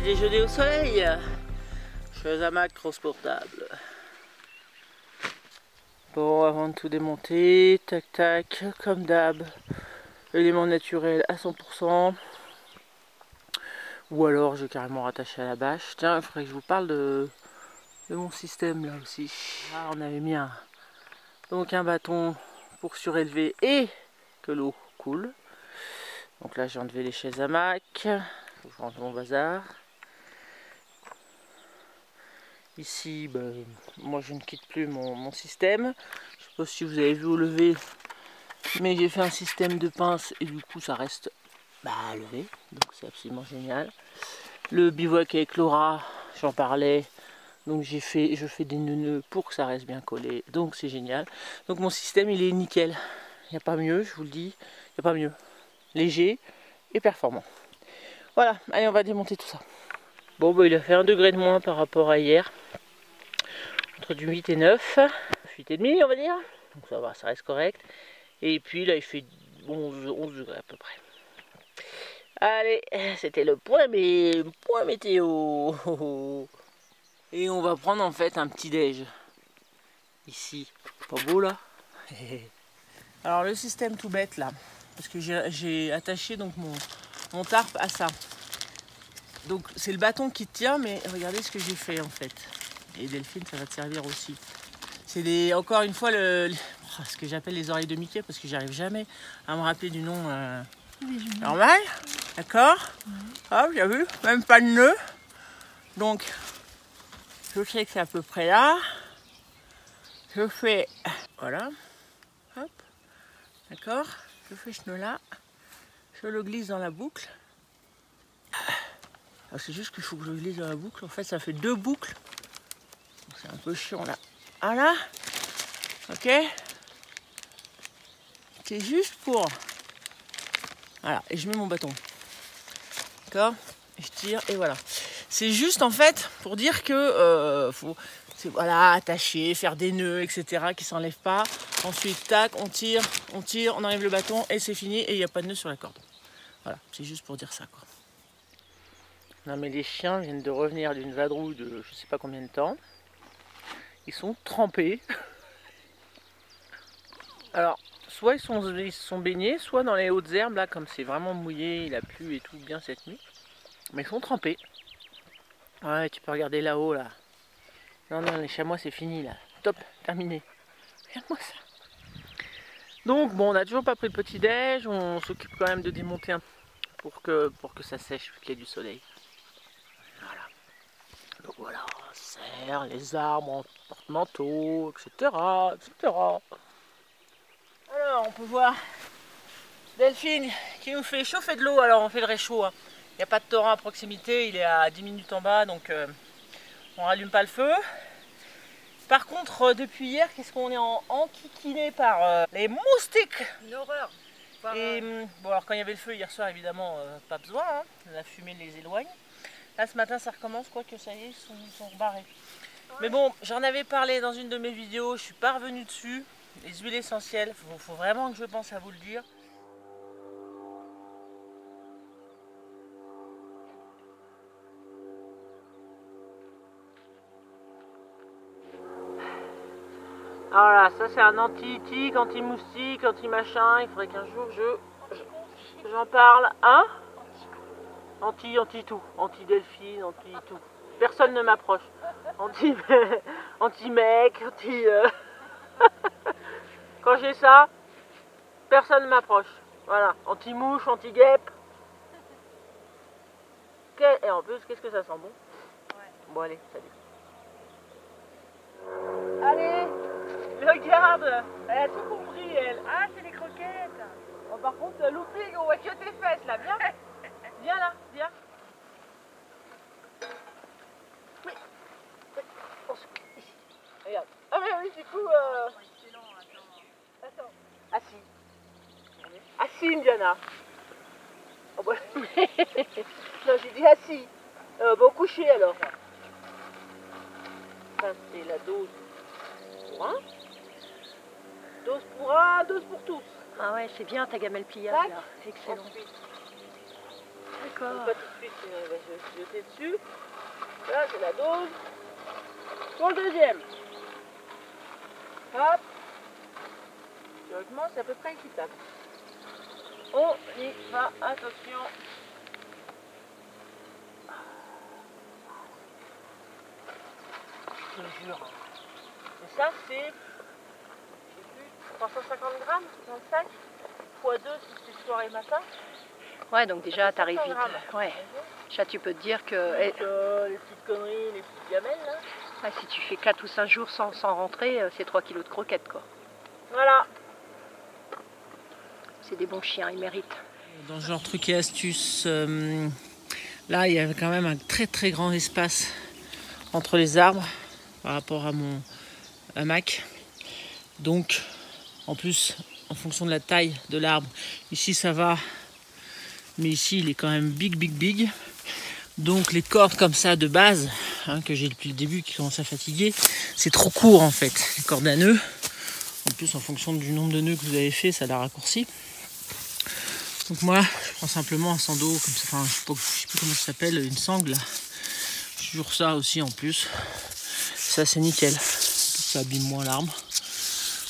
déjeuner au soleil. Chez Hamac transportable. Bon, avant de tout démonter, tac tac, comme d'hab, élément naturel à 100%. Ou alors j'ai carrément rattaché à la bâche. Tiens, il faudrait que je vous parle de mon système là aussi. Là, on avait mis donc un bâton pour surélever et que l'eau coule. Donc là, j'ai enlevé les chaises hamac. Faut que je range mon bazar. Ici, ben, moi je ne quitte plus mon système. Je sais pas si vous avez vu au lever, mais j'ai fait un système de pince et du coup ça reste levé. Donc c'est absolument génial. Le bivouac avec Laura, j'en parlais. Donc je fais des nœuds pour que ça reste bien collé. Donc c'est génial. Donc mon système il est nickel. Il n'y a pas mieux, je vous le dis. Il n'y a pas mieux. Léger et performant. Voilà, allez on va démonter tout ça. Bon bah il a fait 1 degré de moins par rapport à hier. Entre du 8 et 9. 8 et demi on va dire. Donc ça va, ça reste correct. Et puis là il fait 11 degrés à peu près. Allez, c'était le point météo. Et on va prendre en fait un petit déj. Ici. Pas beau là? Alors le système tout bête là. Parce que j'ai attaché donc mon tarp à ça. Donc c'est le bâton qui tient, mais regardez ce que j'ai fait en fait. Et Delphine, ça va te servir aussi. C'est encore une fois ce que j'appelle les oreilles de Mickey, parce que j'arrive jamais à me rappeler du nom normal. D'accord. Hop, j'ai vu, même pas de nœud. Donc je sais que c'est à peu près là. Je fais, voilà, hop, d'accord. Je fais ce nœud là. Je le glisse dans la boucle. C'est juste qu'il faut que je le glisse dans la boucle. En fait, ça fait 2 boucles. C'est un peu chiant là. Voilà. Ok. C'est juste pour... Voilà. Et je mets mon bâton. D'accord. Et je tire et voilà. C'est juste en fait pour dire que faut... Voilà, attacher, faire des nœuds, etc. qui ne s'enlèvent pas. Ensuite, tac, on tire, on enlève le bâton et c'est fini. Et il n'y a pas de nœud sur la corde. Voilà. C'est juste pour dire ça, quoi. Non mais les chiens viennent de revenir d'une vadrouille de je sais pas combien de temps. Ils sont trempés. Alors, soit ils se sont baignés, soit dans les hautes herbes, là, comme c'est vraiment mouillé, il a plu et tout bien cette nuit. Mais ils sont trempés. Ouais, tu peux regarder là-haut, là. Non, non, les chamois, c'est fini, là. Top, terminé. Regarde-moi ça. Donc, bon, on n'a toujours pas pris le petit-déj. On s'occupe quand même de démonter un pour que ça sèche, vu qu'il y a du soleil. Voilà. Donc voilà, serre, les arbres en porte-manteau, etc., etc. Alors, on peut voir Delphine qui nous fait chauffer de l'eau. Alors, on fait le réchaud. Hein. Il n'y a pas de torrent à proximité, il est à 10 minutes en bas, donc on rallume pas le feu. Par contre, depuis hier, qu'est-ce qu'on est enquiquiné par les moustiques. Une horreur. Et bon, alors quand il y avait le feu hier soir, évidemment, pas besoin, hein. La fumée les éloigne. Là, ce matin, ça recommence, quoi que ça y est, ils sont rebarrés. Ouais. Mais bon, j'en avais parlé dans une de mes vidéos, je suis pas revenue dessus. Les huiles essentielles, faut vraiment que je pense à vous le dire. Alors là, ça c'est un anti-tique, anti-moustique, anti-machin. Il faudrait qu'un jour j'en parle. Hein? Anti-tout. Anti-Delphine, anti-tout. Personne ne m'approche. Anti-mec, anti... Quand j'ai ça, personne ne m'approche. Voilà. Anti-mouche, anti-guêpe. Et en plus, qu'est-ce que ça sent bon? Ouais. Bon allez, salut. Allez, regarde, elle a tout compris elle. Ah, c'est les croquettes. Bon, par contre, looping, on voit que tes fesses là, viens. Viens là, viens. Oui. Ici. Regarde. Ah mais oui, du coup... Attends. Assis. Assis, Indiana. Oh, bah... non, j'ai dit assis. Bon, couché alors. Ça, c'est la dose pour un. Dose pour un, dose pour tous. Ah ouais, c'est bien ta gamelle pliable là. Excellent. Ensuite, d'accord. Pas tout de suite, sinon il va se jeter dessus. Là, c'est la dose. Pour le deuxième. Hop. Théoriquement, c'est à peu près équitable. On y va, attention. Je te jure. Et ça, c'est 350 grammes dans le sac. x 2 si c'est soir et matin. Ouais, donc déjà, t'arrives vite. Grammes. Ouais. Déjà, tu peux te dire que Donc, les petites conneries, les petites gamelles, là. ouais, si tu fais 4 ou 5 jours sans rentrer, c'est 3 kilos de croquettes, quoi. Voilà. C'est des bons chiens, ils méritent. Dans ce genre truc et astuce, là, il y avait quand même un très grand espace entre les arbres par rapport à mon hamac. Donc, en plus, en fonction de la taille de l'arbre, ici ça va, mais ici il est quand même big. Donc les cordes comme ça de base, hein, que j'ai depuis le début qui commencent à fatiguer, c'est trop court en fait, les cordes à nœuds. En plus, en fonction du nombre de nœuds que vous avez fait, ça la raccourcit. Donc moi, je prends simplement un sando, comme ça, enfin, je sais plus comment ça s'appelle, une sangle. J'ai toujours ça aussi en plus. Ça c'est nickel. Ça abîme moins l'arbre.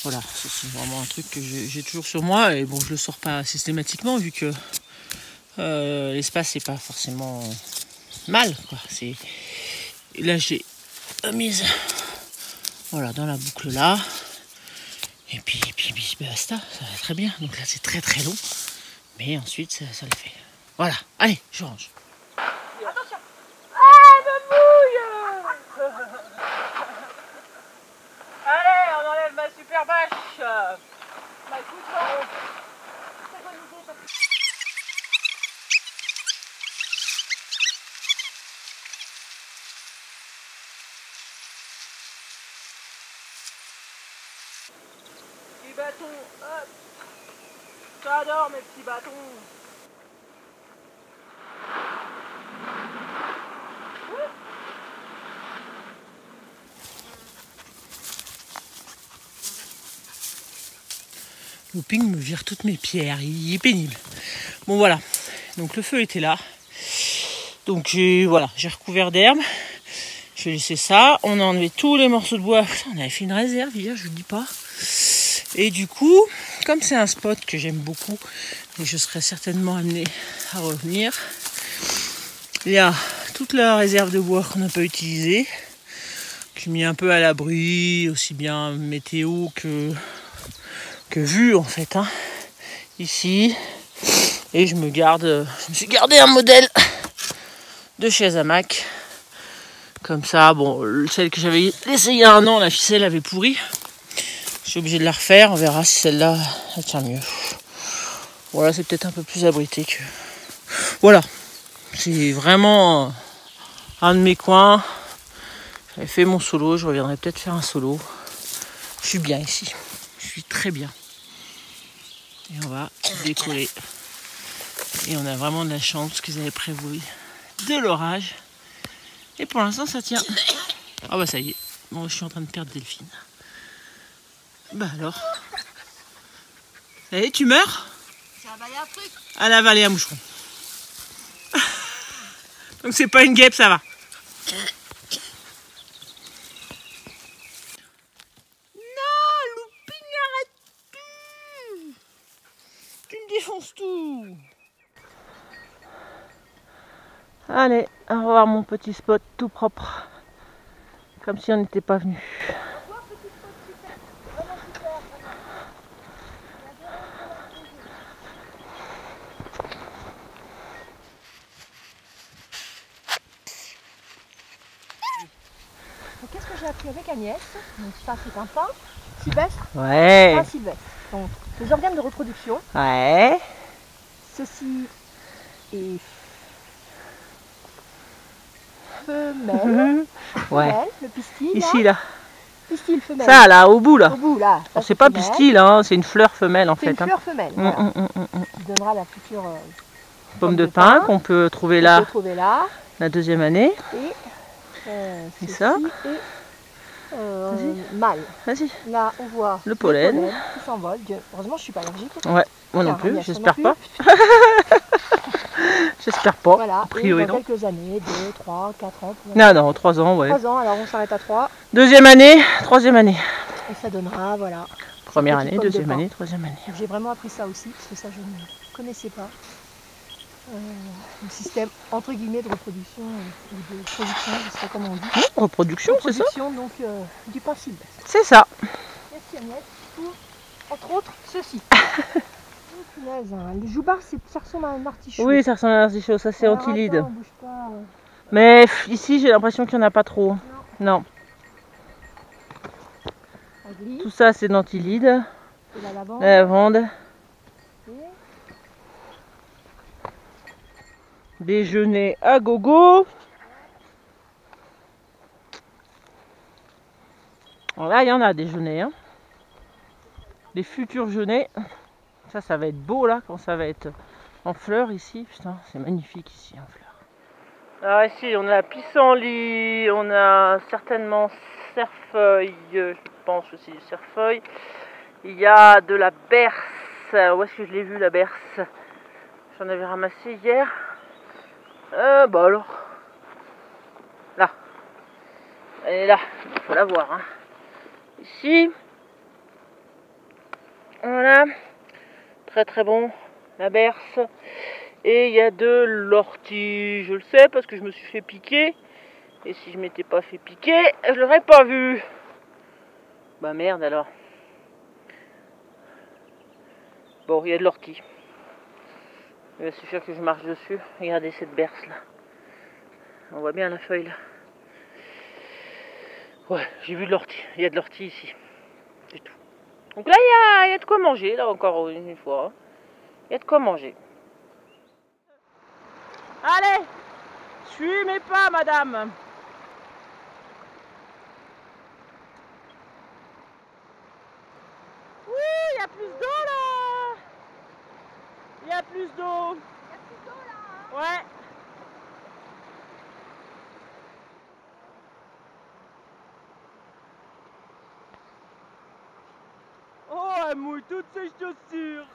Voilà, ça c'est vraiment un truc que j'ai toujours sur moi. Et bon, je le sors pas systématiquement vu que l'espace c'est pas forcément mal, quoi. Et là j'ai mise, voilà, dans la boucle là. Et puis basta, ça va très bien. Donc là c'est très long. Mais ensuite, ça le fait. Voilà, allez, je range. Attention. Ah, ma mouille. Allez, on enlève ma super bâche. Bah écoute, très bonne idée. Petit bâton, hop. J'adore mes petits bâtons. Looping me vire toutes mes pierres, il est pénible. Bon voilà, donc le feu était là. Donc j'ai recouvert d'herbe. J'ai laissé ça. On a enlevé tous les morceaux de bois. On avait fait une réserve hier, je vous dis pas. Et du coup, comme c'est un spot que j'aime beaucoup, et je serai certainement amenée à revenir, il y a toute la réserve de bois qu'on n'a pas utilisée. J'ai mis un peu à l'abri, aussi bien météo que vue en fait, hein, ici. Et je me suis gardé un modèle de chaise hamac. Comme ça, bon, celle que j'avais laissée il y a un an, la ficelle avait pourri. Je suis obligé de la refaire, on verra si celle-là elle tient mieux. Voilà, c'est peut-être un peu plus abrité que... Voilà, c'est vraiment un de mes coins. J'avais fait mon solo, je reviendrai peut-être faire un solo. Je suis bien ici, je suis très bien. Et on va décoller. Et on a vraiment de la chance parce qu'ils avaient prévu de l'orage. Et pour l'instant ça tient. Ah bah ça y est, bon, je suis en train de perdre Delphine. Bah alors. Eh, tu meurs? J'ai avalé un truc. Elle a avalé un moucheron. Donc c'est pas une guêpe, ça va. Non, Looping, arrête tout. Tu me défonces tout. Allez, au revoir mon petit spot tout propre. Comme si on n'était pas venu. Donc qu'est-ce que j'ai appris avec Agnès? Donc ça c'est un pain sylvestre. Ouais. Pain sylvestre. Donc les organes de reproduction. Ouais. Ceci est femelle. Ouais. Femelle, le pistil. Ici là. Pistil femelle. Ça là, au bout là. Au bout là. C'est pas pistil, hein, c'est une fleur femelle en C'est fait. une fleur femelle. Voilà. Qui donnera la future Pomme de pin qu'on peut trouver là, la deuxième année. Et ça. Mâle. Vas-y. Là on voit le pollen qui s'envole. Heureusement je suis pas allergique. Ouais, moi non plus, j'espère pas. J'espère pas. Voilà, A priori, et dans non. quelques années, 2, 3, 4 ans. Non, non, 3 ans, ouais. 3 ans, alors on s'arrête à 3. Deuxième année, troisième année. Et ça donnera, voilà. Première cette petite année, pomme de deuxième pain. année, troisième année. J'ai vraiment appris ça aussi, parce que ça je ne connaissais pas. Le système entre guillemets de reproduction ou de production, je sais pas comment on dit. Reproduction, c'est ça? Reproduction donc du pain sylvestre. C'est ça. Merci Agnès pour, entre autres, ceci. Oh, punaise, hein. Le joubar, ça ressemble à un artichaut. Oui, ça ressemble à un artichaut, ça c'est Alors, Antilide. attends, bouge pas. Mais ici, j'ai l'impression qu'il n'y en a pas trop. Non. Agli, Tout ça, c'est d'Antilide. et la lavande. La lavande. Et Déjeuner à gogo. Alors là, il y en a déjeuner. Hein. Les futurs jeûners. Ça va être beau là, quand ça va être en fleurs ici. Putain, c'est magnifique ici en fleurs. Alors ici, on a pissenlit, on a certainement cerfeuil, je pense aussi du cerfeuil. Il y a de la berce. Où est-ce que je l'ai vu la berce? J'en avais ramassé hier. Bah alors. Là. Elle est là. Il faut la voir. Hein. Ici. Voilà. Très très bon. La berce. Et il y a de l'ortie. Je le sais parce que je me suis fait piquer. Et si je m'étais pas fait piquer, je l'aurais pas vu. Bah merde alors. Bon, il y a de l'ortie. Il va suffire que je marche dessus. Regardez cette berce là. On voit bien la feuille là. Ouais, j'ai vu de l'ortie. Il y a de l'ortie ici. C'est tout. Donc là, il y a de quoi manger, là encore une fois. Il y a de quoi manger. Allez, suis mes pas, madame. Oui, il y a plus d'eau là. Il y a plus d'eau. Il y a plus d'eau là. Hein. Ouais. Oh, elle mouille toutes ses chaussures.